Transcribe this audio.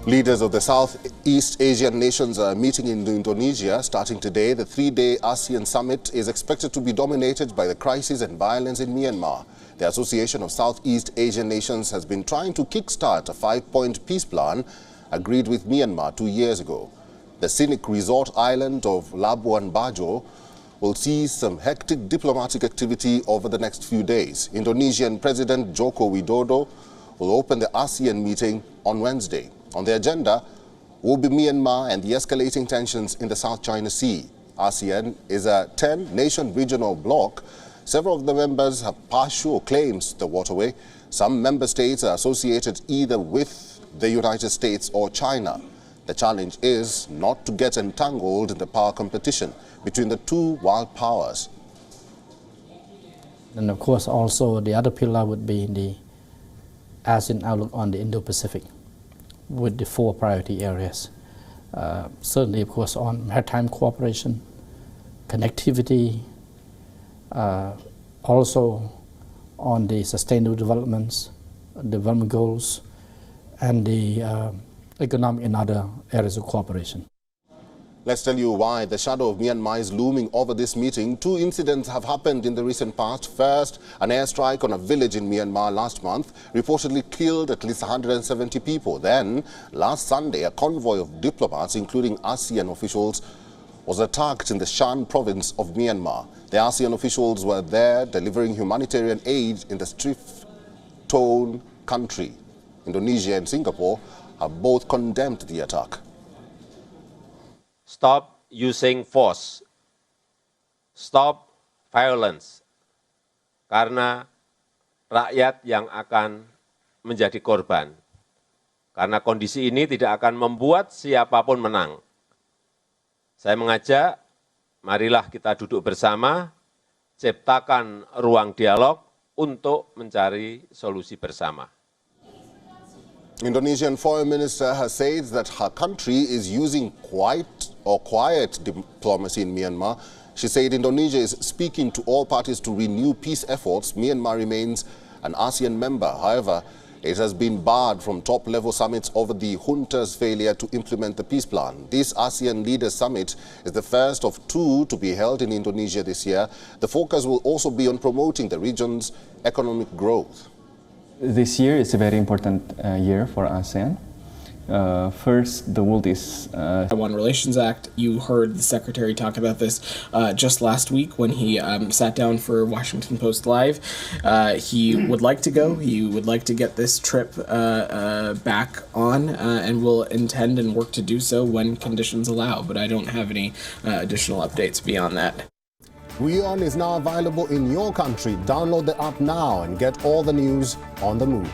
Leaders of the Southeast Asian nations are meeting in Indonesia starting today. The three-day ASEAN Summit is expected to be dominated by the crisis and violence in Myanmar. The Association of Southeast Asian Nations has been trying to kickstart a 5-point peace plan agreed with Myanmar 2 years ago. The scenic resort island of Labuan Bajo will see some hectic diplomatic activity over the next few days. Indonesian President Joko Widodo will open the ASEAN meeting on Wednesday. On the agenda will be Myanmar and the escalating tensions in the South China Sea. ASEAN is a 10-nation regional bloc. Several of the members have partial claims to the waterway. Some member states are associated either with the United States or China. The challenge is not to get entangled in the power competition between the two world powers. And of course also the other pillar would be the ASEAN outlook on the Indo-Pacific, with the 4 priority areas. Certainly, of course, on maritime cooperation, connectivity, also on the sustainable development goals, and the economic and other areas of cooperation. Let's tell you why the shadow of Myanmar is looming over this meeting. 2 incidents have happened in the recent past. First, an airstrike on a village in Myanmar last month reportedly killed at least 170 people. Then, last Sunday, a convoy of diplomats, including ASEAN officials, was attacked in the Shan province of Myanmar. The ASEAN officials were there delivering humanitarian aid in the strife-torn country. Indonesia and Singapore have both condemned the attack. Stop using force, stop violence, karena rakyat yang akan menjadi korban. Karena kondisi ini tidak akan membuat siapapun menang. Saya mengajak, marilah kita duduk bersama, ciptakan ruang dialog untuk mencari solusi bersama. Indonesian Foreign Minister has said that her country is using quiet diplomacy in Myanmar. She said Indonesia is speaking to all parties to renew peace efforts. Myanmar remains an ASEAN member. However, it has been barred from top-level summits over the junta's failure to implement the peace plan. This ASEAN Leaders Summit is the first of 2 to be held in Indonesia this year. The focus will also be on promoting the region's economic growth. This year is a very important year for ASEAN. First, the world is... One Relations Act, you heard the Secretary talk about this just last week when he sat down for Washington Post Live. He would like to go, he would like to get this trip back on and will intend and work to do so when conditions allow, but I don't have any additional updates beyond that. WION is now available in your country. Download the app now and get all the news on the move.